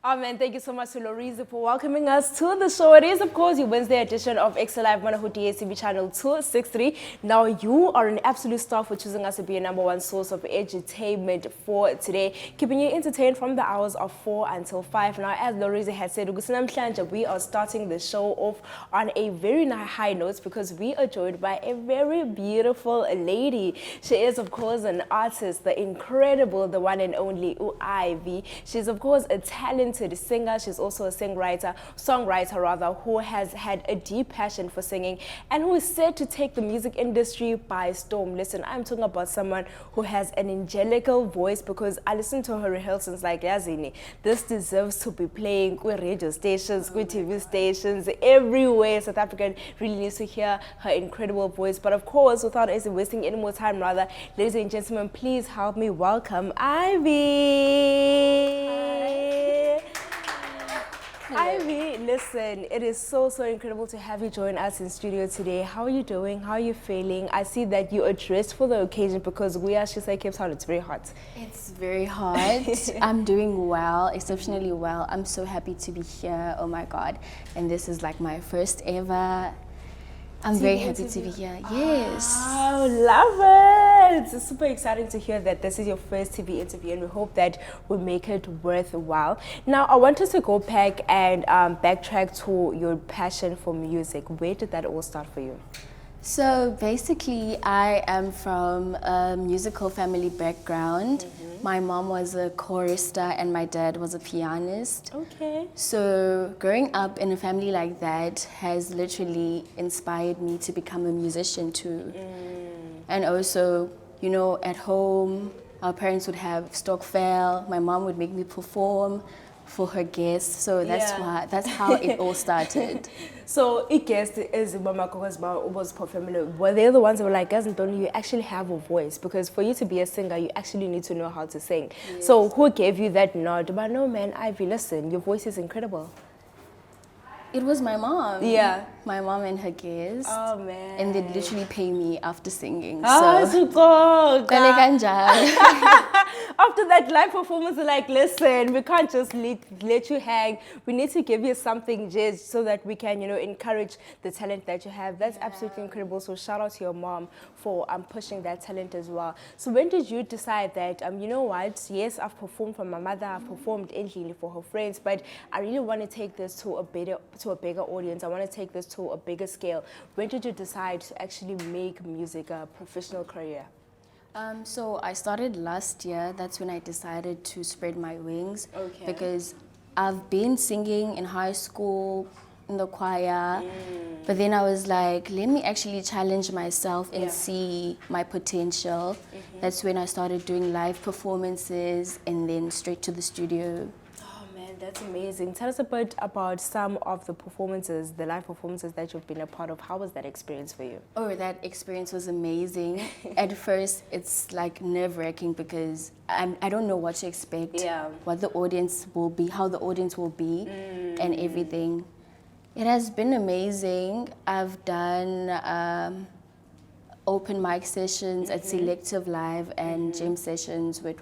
Oh man, thank you so much to Loriza for welcoming us to the show. It is, of course, your Wednesday edition of Extra Live Monaho DSTV channel 263. Now, you are an absolute star for choosing us to be your number one source of entertainment for today, keeping you entertained from the hours of 4 until 5. Now, as Loriza had said, we are starting the show off on a very high note because we are joined by a very beautiful lady. She is, of course, an artist, the incredible, the one and only Ivy. She's, of course, a talented singer. She's also a songwriter, who has had a deep passion for singing and who is set to take the music industry by storm. Listen, I'm talking about someone who has an angelical voice because I listen to her rehearsals like Yazini. This deserves to be playing with radio stations, with TV stations, everywhere. South African really needs to hear her incredible voice. But of course, without wasting any more time, ladies and gentlemen, please help me welcome Ivy. Ivy, listen, it is so incredible to have you join us in studio today. How are you doing? How are you feeling? I see that you are dressed for the occasion because we are just like Cape Town, it's very hot. It's very hot. I'm doing well, exceptionally well. I'm so happy to be here. Oh my God. And this is like my first ever. I'm very happy to be here. Yes. Oh, love it. It's super exciting to hear that this is your first TV interview and we hope that we make it worthwhile. Now, I want us to go back and backtrack to your passion for music. Where did that all start for you? So basically, I am from a musical family background. My mom was a chorister and my dad was a pianist. Okay. So growing up in a family like that has literally inspired me to become a musician too. And also, you know, at home, our parents would have stokvel. My mom would make me perform for her guests. So that's how it all started. So, I guess is Mama was family. Were they the ones that were like, guys, Antonio, you actually have a voice? Because for you to be a singer, you actually need to know how to sing. Yes. So, who gave you that nod? But no, man, Ivy, listen, your voice is incredible. It was my mom. Yeah. My mom and her guests. Oh, man. And they'd literally pay me after singing. So, after that live performance, they're like, listen, we can't just let you hang. We need to give you something just so that we can, you know, encourage the talent that you have. That's absolutely incredible. So shout out to your mom for pushing that talent as well. So when did you decide that, you know what, yes, I've performed for my mother, I've performed endlessly for her friends, but I really want to take this to a bigger audience. I want to take this to a bigger scale. When did you decide to actually make music a professional career? So I started last year. That's when I decided to spread my wings. Okay. Because I've been singing in high school, in the choir, but then I was like, let me actually challenge myself and see my potential. That's when I started doing live performances and then straight to the studio. That's amazing. Tell us a bit about some of the performances, the live performances that you've been a part of. How was that experience for you? Oh, that experience was amazing. At first, it's like nerve-wracking because I don't know what to expect, what the audience will be, how the audience will be, and everything. It has been amazing. I've done open mic sessions at Selective Live and jam sessions with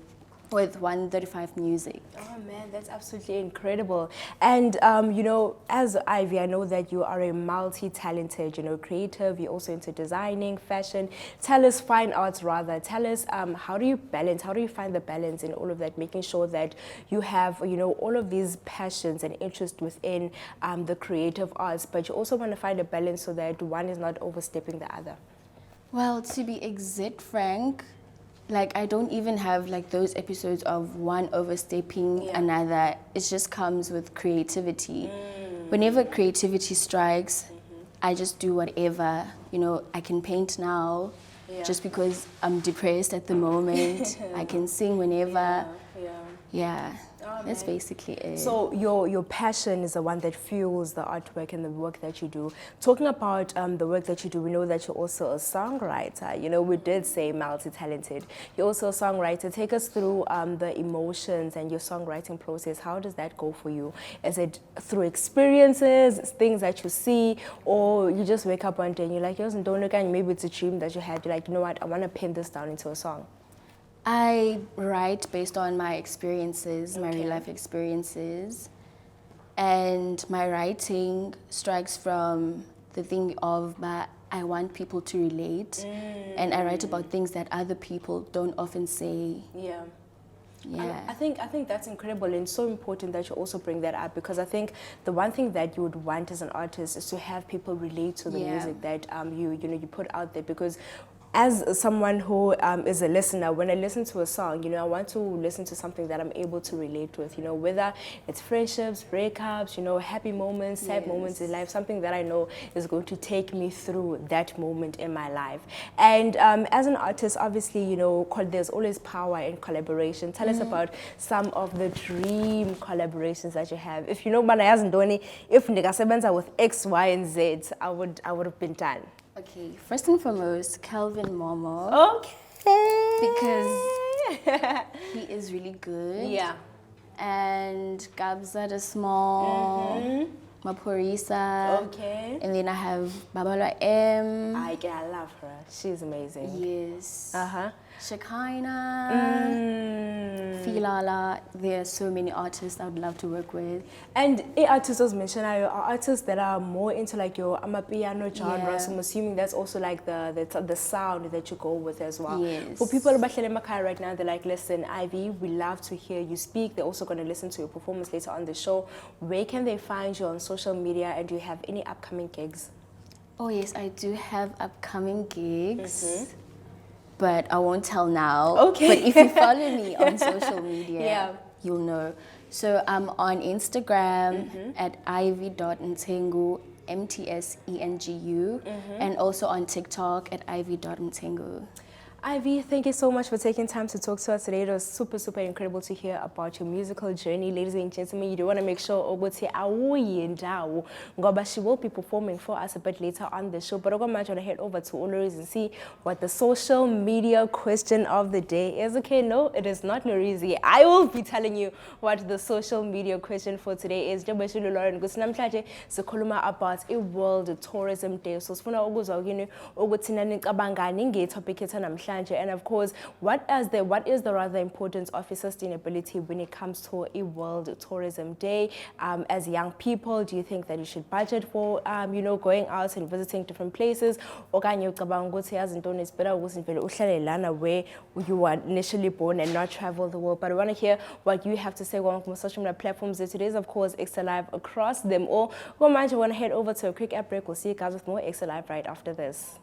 135 Music. Oh man, that's absolutely incredible. And you know, as Ivy, I know that you are a multi-talented, you know, creative. You're also into designing, fashion. Tell us, fine arts rather. Tell us, how do you find the balance in all of that, making sure that you have, you know, all of these passions and interests within the creative arts, but you also want to find a balance so that one is not overstepping the other? Well, to be exact frank, like I don't even have like those episodes of one overstepping another. It just comes with creativity. Whenever creativity strikes, I just do whatever. You know, I can paint now just because I'm depressed at the moment. I can sing whenever. That's basically it. So your passion is the one that fuels the artwork and the work that you do. Talking about the work that you do, we know that you're also a songwriter. You know, we did say multi-talented. You're also a songwriter. Take us through the emotions and your songwriting process. How does that go for you? Is it through experiences, things that you see, or you just wake up one day and you're like, don't look, and maybe it's a dream that you had. You're like, you know what, I want to pin this down into a song. I write based on my experiences, my Okay. real life experiences. And my writing strikes from the thing of I want people to relate. And I write about things that other people don't often say. Yeah. Yeah. I think that's incredible and so important that you also bring that up, because I think the one thing that you would want as an artist is to have people relate to the Yeah. music that you put out there. Because as someone who is a listener, when I listen to a song, I want to listen to something that I'm able to relate with, whether it's friendships, breakups, happy moments, sad moments in life, something that I know is going to take me through that moment in my life. And as an artist, obviously, there's always power in collaboration. Tell us about some of the dream collaborations that you have. If you know, Bana Yazindoni, if Nikasebenza with X, Y, and Z, I would have been done. Okay, first and foremost, Calvin Momo. Okay. Because he is really good. Yeah. And Gabza the Small, Maporisa. Okay. And then I have Babala M. I love her. She's amazing. Yes. Uh-huh. Shekinah. Filala. There are so many artists I would love to work with. And artists was mentioned are artists that are more into like your amapiano genre. Yeah. So I'm assuming that's also like the sound that you go with as well. Yes. For people in Makai right now, they're like, listen, Ivy, we love to hear you speak. They're also going to listen to your performance later on the show. Where can they find you on social media, and do you have any upcoming gigs? Oh yes, I do have upcoming gigs. But I won't tell now. Okay. But if you follow me on social media, Yeah. you'll know. So I'm on Instagram at ivy.ntengu, MTSENGU, and also on TikTok at ivy.ntengu. Ivy, thank you so much for taking time to talk to us today. It was super, super incredible to hear about your musical journey. Ladies and gentlemen, you do want to make sure Ogote Awuyi Ndawo Ngoba, she will be performing for us a bit later on the show. But I'm going to head over to Oloris and see what the social media question of the day is. Okay, no, it is not Norizi. I will be telling you what the social media question for today is. Jabashulu Lauren Gusinamchaje Sekoluma about a World Tourism Day. So Sfuna Oguzogini Ogutinani Kabangani topic and of course, what is the rather importance of sustainability when it comes to a World Tourism Day? As young people, do you think that you should budget for going out and visiting different places? Okanye ucabanga ukuthi yazintoni it's better ukuthi vele uhlale lana where you were initially born and not travel the world. But I want to hear what you have to say on social media platforms. Today is of course Extra Live across them all. Go mind, you want to head over to a quick app break. We'll see you guys with more Extra Live right after this.